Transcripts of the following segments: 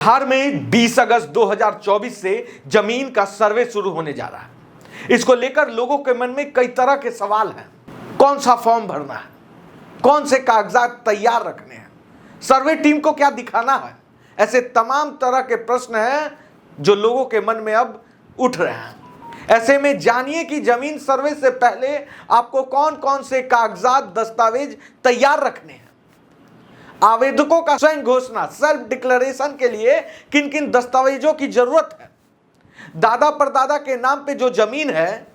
बिहार में 20 अगस्त 2024 से जमीन का सर्वे शुरू होने जा रहा है। इसको लेकर लोगों के मन में कई तरह के सवाल हैं। कौन सा फॉर्म भरना है, कौन से कागजात तैयार रखने हैं, सर्वे टीम को क्या दिखाना है, ऐसे तमाम तरह के प्रश्न हैं जो लोगों के मन में अब उठ रहे हैं। ऐसे में जानिए कि जमीन सर्वे से पहले आपको कौन कौन से कागजात दस्तावेज तैयार रखने हैं। आवेदकों का स्वयं घोषणा सेल्फ डिक्लेरेशन के लिए किन किन दस्तावेजों की जरूरत है, दादा परदादा के नाम पे जो जमीन है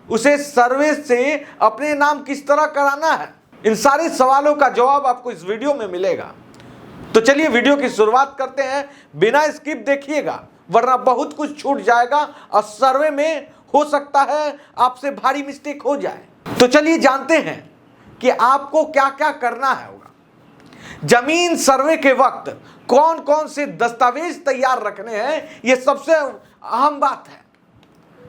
उसे सर्वे से अपने नाम किस तरह कराना है, इन सारे सवालों का जवाब आपको इस वीडियो में मिलेगा। तो चलिए वीडियो की शुरुआत करते हैं। बिना स्किप देखिएगा वरना बहुत कुछ छूट जाएगा और सर्वे में हो सकता है आपसे भारी मिस्टेक हो जाए। तो चलिए जानते हैं कि आपको क्या क्या करना है। जमीन सर्वे के वक्त कौन कौन से दस्तावेज तैयार रखने हैं, यह सबसे अहम बात है।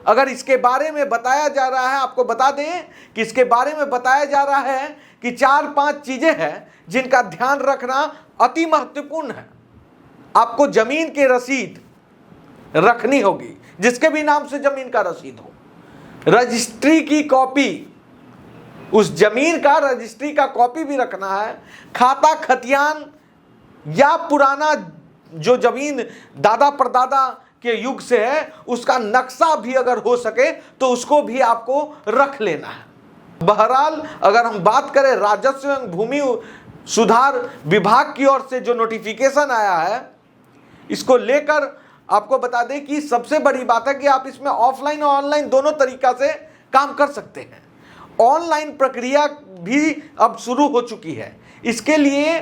अगर इसके बारे में बताया जा रहा है, आपको बता दें कि इसके बारे में बताया जा रहा है कि 4-5 चीजें हैं जिनका ध्यान रखना अति महत्वपूर्ण है। आपको जमीन की रसीद रखनी होगी, जिसके भी नाम से जमीन का रसीद हो, रजिस्ट्री की कॉपी, उस जमीन का रजिस्ट्री का कॉपी भी रखना है, खाता खतियान या पुराना जो जमीन दादा परदादा के युग से है उसका नक्शा भी अगर हो सके तो उसको भी आपको रख लेना है। बहरहाल अगर हम बात करें राजस्व एवं भूमि सुधार विभाग की ओर से जो नोटिफिकेशन आया है, इसको लेकर आपको बता दें कि सबसे बड़ी बात है कि आप इसमें ऑफलाइन और ऑनलाइन दोनों तरीका से काम कर सकते हैं। ऑनलाइन प्रक्रिया भी अब शुरू हो चुकी है। इसके लिए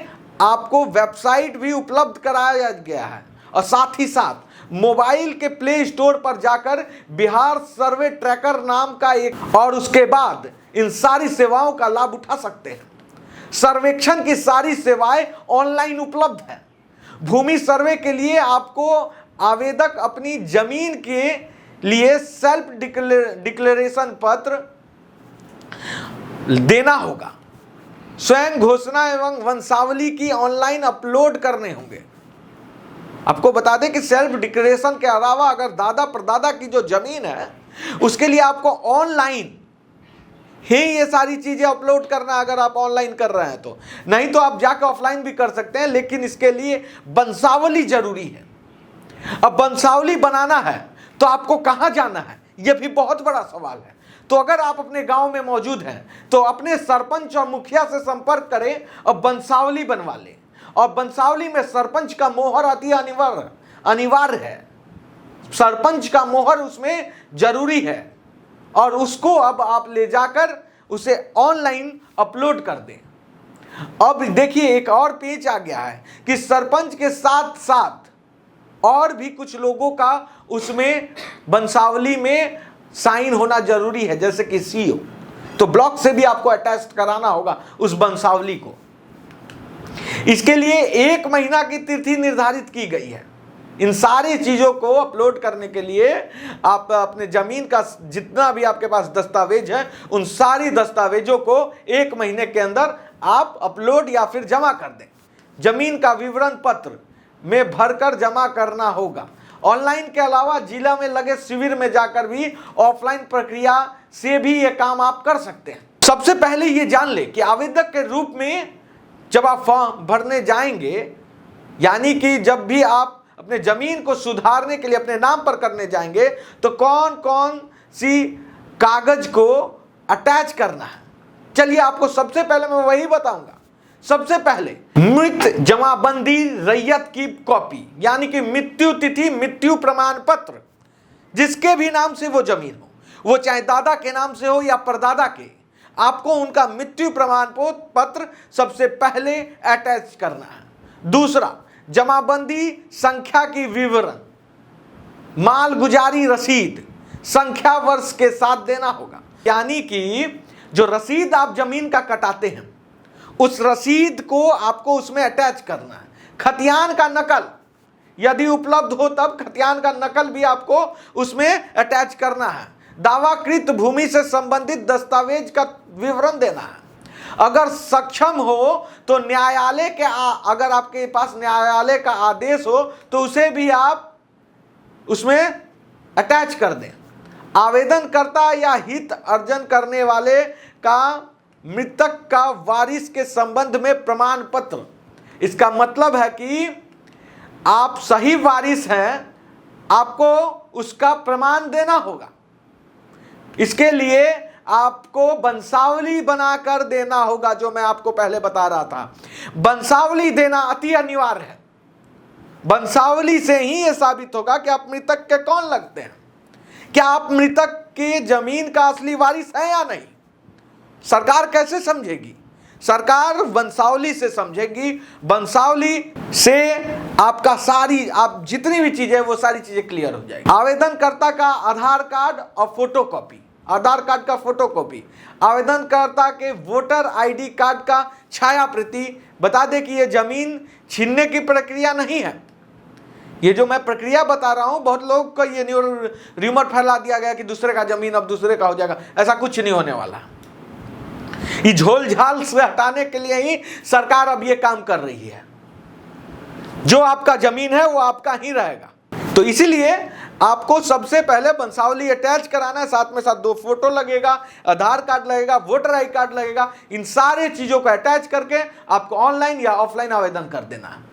आपको वेबसाइट भी उपलब्ध कराया गया है और साथ ही साथ मोबाइल के प्ले स्टोर पर जाकर बिहार सर्वे ट्रैकर नाम का एक और उसके बाद इन सारी सेवाओं का लाभ उठा सकते हैं। सर्वेक्षण की सारी सेवाएं ऑनलाइन उपलब्ध है। भूमि सर्वे के लिए आपको आवेदक अपनी जमीन के लिए सेल्फ डिक्लेरेशन पत्र देना होगा, स्वयं घोषणा एवं वंशावली की ऑनलाइन अपलोड करने होंगे। आपको बता दें कि सेल्फ डिक्लेरेशन के अलावा अगर दादा परदादा की जो जमीन है उसके लिए आपको ऑनलाइन ही ये सारी चीजें अपलोड करना है। अगर आप ऑनलाइन कर रहे हैं तो, नहीं तो आप जाकर ऑफलाइन भी कर सकते हैं, लेकिन इसके लिए वंशावली जरूरी है। अब वंशावली बनाना है तो आपको कहां जाना है, यह भी बहुत बड़ा सवाल है। तो अगर आप अपने गांव में मौजूद हैं तो अपने सरपंच और मुखिया से संपर्क करें और वंशावली बनवा लें। और वंशावली में सरपंच का मोहर अति अनिवार्य है। सरपंच का मोहर उसमें जरूरी है और उसको अब आप ले जाकर उसे ऑनलाइन अपलोड कर दें। अब देखिए एक और पेज आ गया है कि सरपंच के साथ साथ और भी कुछ लोगों का उसमें वंशावली में साइन होना जरूरी है, जैसे कि सीओ। तो ब्लॉक से भी आपको अटैच कराना होगा उस वंशावली को। इसके लिए 1 महीना की तिथि निर्धारित की गई है। इन सारी चीजों को अपलोड करने के लिए आप अपने जमीन का जितना भी आपके पास दस्तावेज है उन सारी दस्तावेजों को 1 महीने के अंदर आप अपलोड या फिर जमा कर दें। जमीन का विवरण पत्र में भरकर जमा करना होगा। ऑनलाइन के अलावा जिला में लगे शिविर में जाकर भी ऑफलाइन प्रक्रिया से भी ये काम आप कर सकते हैं। सबसे पहले ये जान ले कि आवेदक के रूप में जब आप फॉर्म भरने जाएंगे, यानी कि जब भी आप अपने जमीन को सुधारने के लिए अपने नाम पर करने जाएंगे तो कौन कौन सी कागज को अटैच करना है। चलिए आपको सबसे पहले मैं वही बताऊंगा। सबसे पहले मृत जमाबंदी रैयत की कॉपी, यानी कि मृत्यु तिथि मृत्यु प्रमाण पत्र, जिसके भी नाम से वो जमीन हो, वो चाहे दादा के नाम से हो या परदादा के, आपको उनका मृत्यु प्रमाण पत्र सबसे पहले अटैच करना है। दूसरा, जमाबंदी संख्या की विवरण, मालगुजारी रसीद संख्या वर्ष के साथ देना होगा। यानी कि जो रसीद आप जमीन का कटाते हैं उस रसीद को आपको उसमें अटैच करना है। खतियान का नकल यदि उपलब्ध हो तब खतियान का नकल भी आपको उसमें अटैच करना है। दावाकृत भूमि से संबंधित दस्तावेज का विवरण देना है। अगर सक्षम हो तो न्यायालय के अगर आपके पास न्यायालय का आदेश हो तो उसे भी आप उसमें अटैच कर दें। आवेदनकर्ता या हित अर्जन करने वाले का मृतक का वारिस के संबंध में प्रमाण पत्र। इसका मतलब है कि आप सही वारिस हैं, आपको उसका प्रमाण देना होगा। इसके लिए आपको वंशावली बनाकर देना होगा, जो मैं आपको पहले बता रहा था। वंशावली देना अति अनिवार्य है। वंशावली से ही यह साबित होगा कि आप मृतक के कौन लगते हैं, क्या आप मृतक की जमीन का असली वारिस है या नहीं। सरकार कैसे समझेगी? सरकार वंशावली से समझेगी। वंशावली से आपका सारी आप जितनी भी चीजें वो सारी चीजें क्लियर हो जाएगी। आवेदनकर्ता का आधार कार्ड और फोटोकॉपी, आधार कार्ड का फोटोकॉपी, आवेदनकर्ता के वोटर आईडी कार्ड का छाया प्रति। बता दें कि ये जमीन छीनने की प्रक्रिया नहीं है। ये जो मैं प्रक्रिया बता रहा हूं, बहुत लोग को ये र्यूमर फैला दिया गया कि दूसरे का जमीन अब दूसरे का हो जाएगा। ऐसा कुछ नहीं होने वाला। ये झोल झाल से हटाने के लिए ही सरकार अब ये काम कर रही है। जो आपका जमीन है वो आपका ही रहेगा। तो इसीलिए आपको सबसे पहले वंशावली अटैच कराना है, साथ में साथ 2 फोटो लगेगा, आधार कार्ड लगेगा, वोटर आई कार्ड लगेगा। इन सारे चीजों को अटैच करके आपको ऑनलाइन या ऑफलाइन आवेदन कर देना है।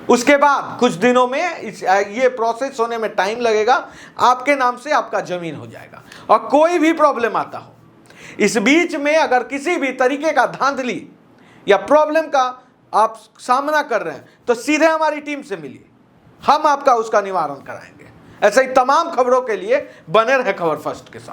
उसके बाद कुछ दिनों में ये प्रोसेस होने में टाइम लगेगा, आपके नाम से आपका जमीन हो जाएगा। और कोई भी प्रॉब्लम आता हो इस बीच में, अगर किसी भी तरीके का धांधली या प्रॉब्लम का आप सामना कर रहे हैं तो सीधे हमारी टीम से मिलिए, हम आपका उसका निवारण कराएंगे। ऐसे ही तमाम खबरों के लिए बने रहे खबर फर्स्ट के साथ।